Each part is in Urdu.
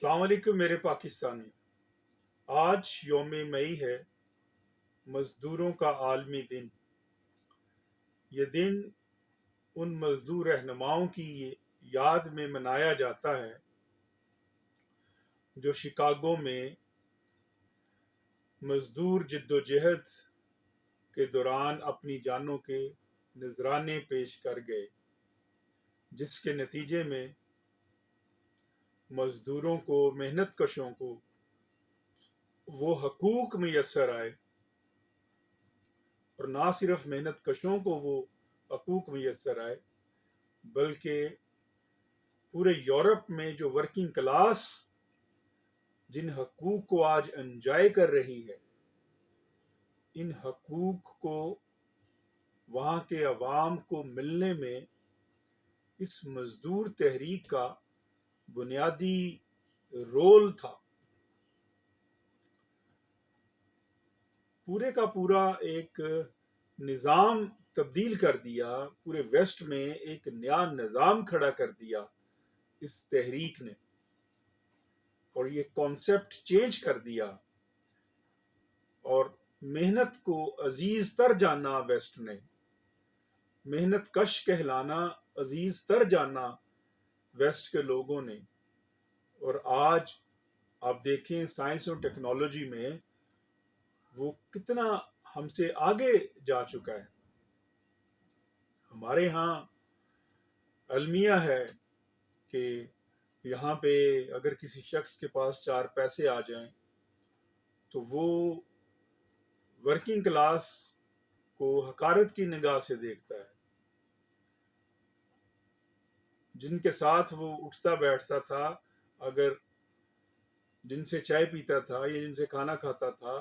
السلام علیکم میرے پاکستانی. آج یوم مئی ہے، مزدوروں کا عالمی دن. یہ دن ان مزدور رہنماؤں کی یاد میں منایا جاتا ہے جو شکاگو میں مزدور جدوجہد کے دوران اپنی جانوں کے نذرانے پیش کر گئے، جس کے نتیجے میں مزدوروں کو، محنت کشوں کو وہ حقوق میسر آئے، اور نہ صرف محنت کشوں کو وہ حقوق میسر آئے بلکہ پورے یورپ میں جو ورکنگ کلاس جن حقوق کو آج انجوائے کر رہی ہے، ان حقوق کو وہاں کے عوام کو ملنے میں اس مزدور تحریک کا بنیادی رول تھا. پورے کا پورا ایک نظام تبدیل کر دیا، پورے ویسٹ میں ایک نیا نظام کھڑا کر دیا اس تحریک نے، اور یہ کانسیپٹ چینج کر دیا، اور محنت کو عزیز تر جانا ویسٹ نے، محنت کش کہلانا عزیز تر جانا ویسٹ کے لوگوں نے. اور آج آپ دیکھیں سائنس اور ٹیکنالوجی میں وہ کتنا ہم سے آگے جا چکا ہے. ہمارے ہاں المیہ ہے کہ یہاں پہ اگر کسی شخص کے پاس 4 پیسے آ جائیں تو وہ ورکنگ کلاس کو حقارت کی نگاہ سے دیکھتا ہے. جن کے ساتھ وہ اٹھتا بیٹھتا تھا، اگر جن سے چائے پیتا تھا یا جن سے کھانا کھاتا تھا،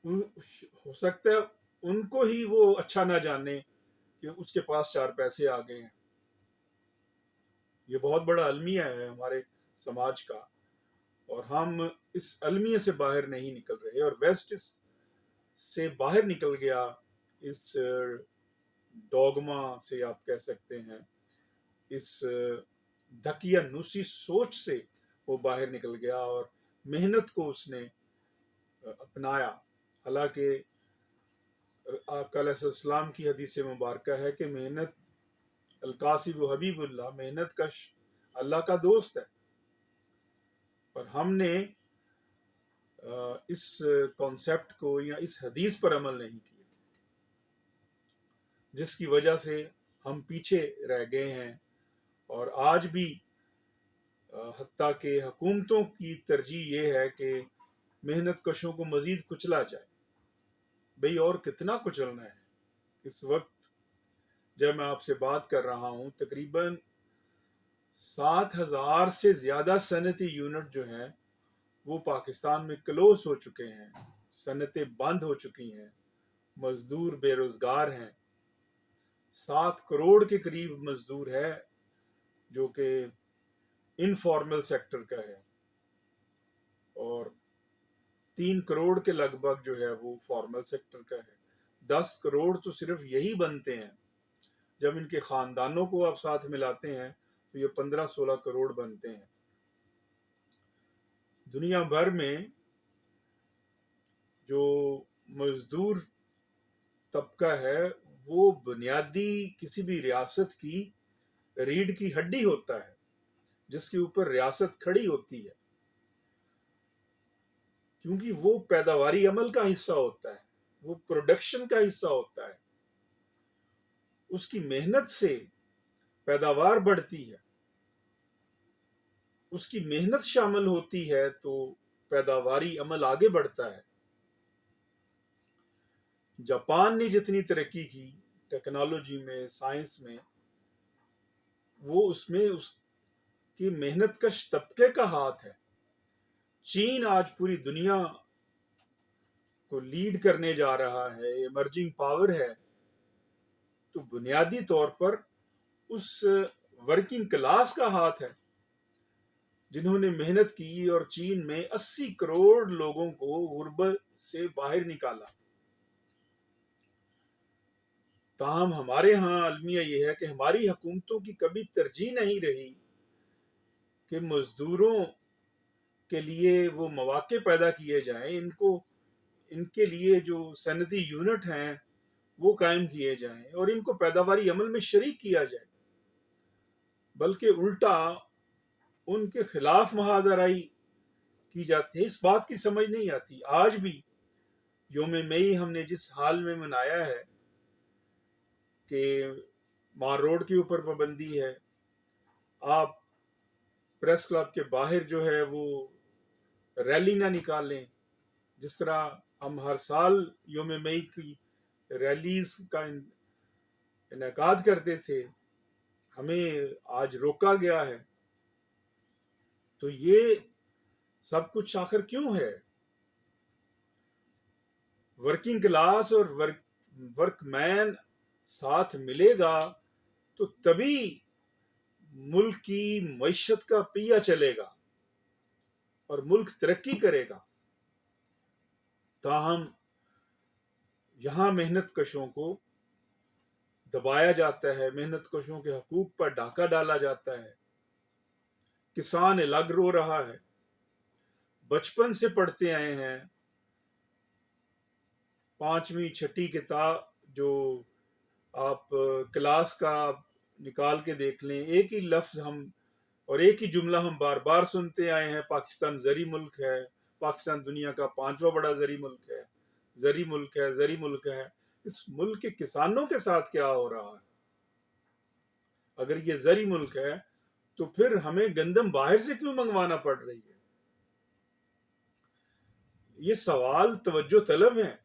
ہو سکتا ہے ان کو ہی وہ اچھا نہ جانے کہ اس کے پاس 4 پیسے آ گئے ہیں. یہ بہت بڑا المیہ ہے ہمارے سماج کا، اور ہم اس المیہ سے باہر نہیں نکل رہے، اور ویسٹ اس سے باہر نکل گیا، اس ڈوگما سے آپ کہہ سکتے ہیں، اس دھکیہ نوسی سوچ سے وہ باہر نکل گیا، اور محنت کو اس نے اپنایا. حالانکہ آقا علیہ السلام کی حدیث مبارکہ ہے کہ محنت القاسب و حبیب اللہ، محنت کش اللہ کا دوست ہے. اور ہم نے اس کانسیپٹ کو یا اس حدیث پر عمل نہیں کیا، جس کی وجہ سے ہم پیچھے رہ گئے ہیں. اور آج بھی حتیٰ کہ حکومتوں کی ترجیح یہ ہے کہ محنت کشوں کو مزید کچلا جائے. بھئی اور کتنا کچلنا ہے؟ اس وقت جب میں آپ سے بات کر رہا ہوں تقریباً 7,000 سے زیادہ صنعتی یونٹ جو ہیں وہ پاکستان میں کلوز ہو چکے ہیں، صنعتیں بند ہو چکی ہیں، مزدور بے روزگار ہیں. 7 کروڑ کے قریب مزدور ہے جو کہ انفارمل سیکٹر کا ہے، اور 3 کروڑ کے لگ بھگ جو ہے وہ فارمل سیکٹر کا ہے. 10 کروڑ تو صرف یہی بنتے ہیں. جب ان کے خاندانوں کو آپ ساتھ ملاتے ہیں تو یہ 15-16 کروڑ بنتے ہیں. دنیا بھر میں جو مزدور طبقہ ہے وہ بنیادی کسی بھی ریاست کی ریڑھ کی ہڈی ہوتا ہے، جس کے اوپر ریاست کھڑی ہوتی ہے، کیونکہ وہ پیداواری عمل کا حصہ ہوتا ہے، وہ پروڈکشن کا حصہ ہوتا ہے. اس کی محنت سے پیداوار بڑھتی ہے، اس کی محنت شامل ہوتی ہے تو پیداواری عمل آگے بڑھتا ہے. جاپان نے جتنی ترقی کی ٹیکنالوجی میں، سائنس میں، وہ اس میں اس کی محنت کش طبقے کا ہاتھ ہے. چین آج پوری دنیا کو لیڈ کرنے جا رہا ہے، ایمرجنگ پاور ہے، تو بنیادی طور پر اس ورکنگ کلاس کا ہاتھ ہے جنہوں نے محنت کی اور چین میں 80 کروڑ لوگوں کو غربت سے باہر نکالا. تاہم ہمارے ہاں المیہ یہ ہے کہ ہماری حکومتوں کی کبھی ترجیح نہیں رہی کہ مزدوروں کے لیے وہ مواقع پیدا کیے جائیں، ان کے لیے جو صنعتی یونٹ ہیں وہ قائم کیے جائیں اور ان کو پیداواری عمل میں شریک کیا جائے، بلکہ الٹا ان کے خلاف محاذ آرائی کی جاتی ہے۔ اس بات کی سمجھ نہیں آتی۔ آج بھی یوم مئی ہم نے جس حال میں منایا ہے کہ مار روڈ کے اوپر پابندی ہے، آپ پریس کلب کے باہر جو ہے وہ ریلی نہ نکالیں، جس طرح ہم ہر سال یوم مئی کی ریلیز کا انعقاد کرتے تھے، ہمیں آج روکا گیا ہے۔ تو یہ سب کچھ آخر کیوں ہے؟ ورکنگ کلاس اور ورک مین ساتھ ملے گا تو تبھی ملک کی معیشت کا پہیہ چلے گا اور ملک ترقی کرے گا۔ تاہم یہاں محنت کشوں کو دبایا جاتا ہے، محنت کشوں کے حقوق پر ڈاکہ ڈالا جاتا ہے، کسان الگ رو رہا ہے۔ بچپن سے پڑھتے آئے ہیں، 5ویں 6ٹھی کتاب جو آپ کلاس کا نکال کے دیکھ لیں، ایک ہی لفظ ہم اور ایک ہی جملہ ہم بار بار سنتے آئے ہیں: پاکستان زرعی ملک ہے، پاکستان دنیا کا 5واں بڑا زرعی ملک ہے، زرعی ملک ہے، زرعی ملک ہے۔ اس ملک کے کسانوں کے ساتھ کیا ہو رہا ہے؟ اگر یہ زرعی ملک ہے تو پھر ہمیں گندم باہر سے کیوں منگوانا پڑ رہی ہے؟ یہ سوال توجہ طلب ہیں۔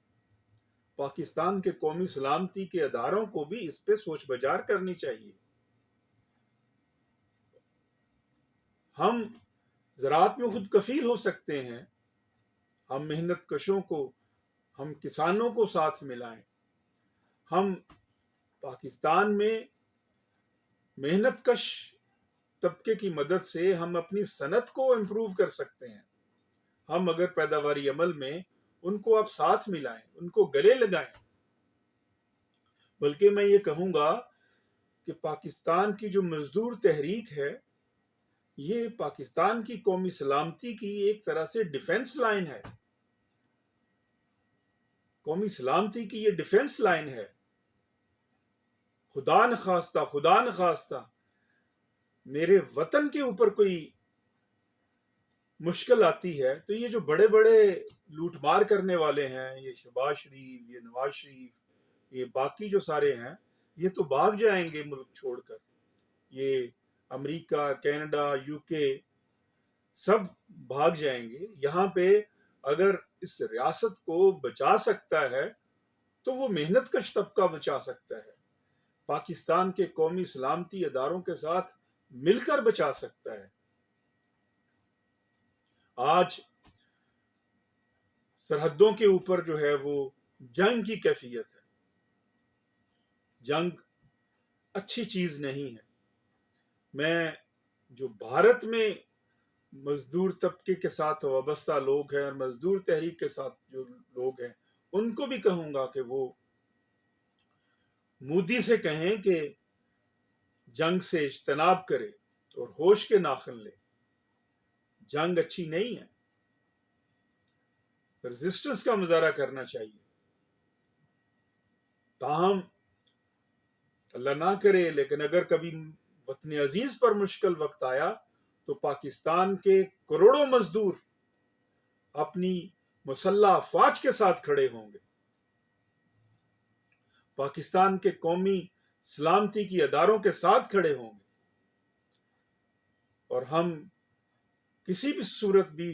پاکستان کے قومی سلامتی کے اداروں کو بھی اس پہ سوچ بجار کرنی چاہیے۔ ہم زراعت میں خود کفیل ہو سکتے ہیں، ہم محنت کشوں کو، ہم کسانوں کو ساتھ ملائیں، ہم پاکستان میں محنت کش طبقے کی مدد سے ہم اپنی صنعت کو امپروو کر سکتے ہیں۔ ہم اگر پیداواری عمل میں ان کو آپ ساتھ ملائیں، ان کو گلے لگائیں، بلکہ میں یہ کہوں گا کہ پاکستان کی جو مزدور تحریک ہے، یہ پاکستان کی قومی سلامتی کی ایک طرح سے ڈیفنس لائن ہے۔ قومی سلامتی کی یہ ڈیفنس لائن ہے۔ خدا نخواستہ میرے وطن کے اوپر کوئی مشکل آتی ہے تو یہ جو بڑے بڑے لوٹ مار کرنے والے ہیں، یہ شہباز شریف، یہ نواز شریف، یہ باقی جو سارے ہیں، یہ تو بھاگ جائیں گے ملک چھوڑ کر۔ یہ امریکہ، کینیڈا، UK سب بھاگ جائیں گے۔ یہاں پہ اگر اس ریاست کو بچا سکتا ہے تو وہ محنت کش طبقہ بچا سکتا ہے، پاکستان کے قومی سلامتی اداروں کے ساتھ مل کر بچا سکتا ہے۔ آج سرحدوں کے اوپر جو ہے وہ جنگ کی کیفیت ہے۔ جنگ اچھی چیز نہیں ہے۔ میں جو بھارت میں مزدور طبقے کے ساتھ وابستہ لوگ ہیں اور مزدور تحریک کے ساتھ جو لوگ ہیں، ان کو بھی کہوں گا کہ وہ مودی سے کہیں کہ جنگ سے اجتناب کرے اور ہوش کے ناخن لے۔ جنگ اچھی نہیں ہے، ریزسٹنس کا مظاہرہ کرنا چاہیے۔ تاہم اللہ نہ کرے، لیکن اگر کبھی وطن عزیز پر مشکل وقت آیا تو پاکستان کے کروڑوں مزدور اپنی مسلح افواج کے ساتھ کھڑے ہوں گے، پاکستان کے قومی سلامتی کی اداروں کے ساتھ کھڑے ہوں گے، اور ہم کسی بھی صورت بھی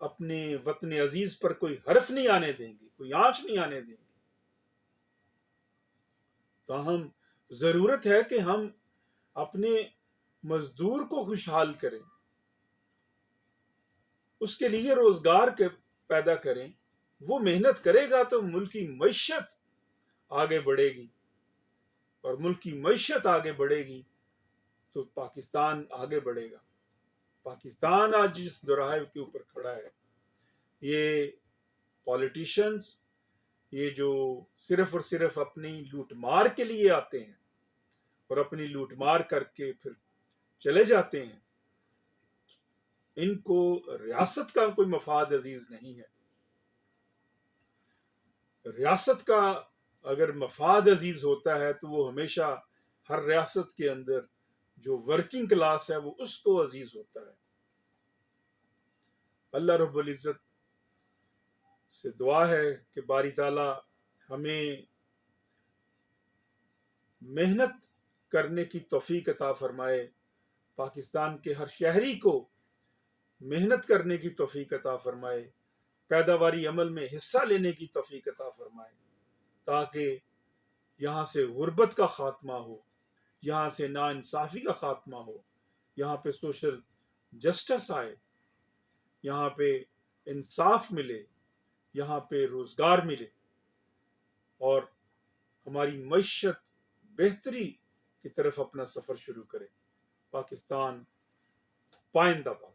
اپنے وطن عزیز پر کوئی حرف نہیں آنے دیں گے، کوئی آنچ نہیں آنے دیں گے۔ تاہم ضرورت ہے کہ ہم اپنے مزدور کو خوشحال کریں، اس کے لیے روزگار پیدا کریں۔ وہ محنت کرے گا تو ملک کی معیشت آگے بڑھے گی، اور ملک کی معیشت آگے بڑھے گی تو پاکستان آگے بڑھے گا۔ پاکستان آج جس دوراہے کے اوپر کھڑا ہے، یہ پولیٹیشنز، یہ جو صرف اور صرف اپنی لوٹ مار کے لیے آتے ہیں اور اپنی لوٹ مار کر کے پھر چلے جاتے ہیں، ان کو ریاست کا کوئی مفاد عزیز نہیں ہے. ریاست کا اگر مفاد عزیز ہوتا ہے تو وہ ہمیشہ ہر ریاست کے اندر جو ورکنگ کلاس ہے وہ اس کو عزیز ہوتا ہے. اللہ رب العزت سے دعا ہے کہ باری تعالیٰ ہمیں محنت کرنے کی توفیق عطا فرمائے، پاکستان کے ہر شہری کو محنت کرنے کی توفیق عطا فرمائے، پیداواری عمل میں حصہ لینے کی توفیق عطا فرمائے، تاکہ یہاں سے غربت کا خاتمہ ہو، یہاں سے ناانصافی کا خاتمہ ہو، یہاں پہ سوشل جسٹس آئے، یہاں پہ انصاف ملے، یہاں پہ روزگار ملے، اور ہماری معیشت بہتری کی طرف اپنا سفر شروع کرے. پاکستان پائندہ باد.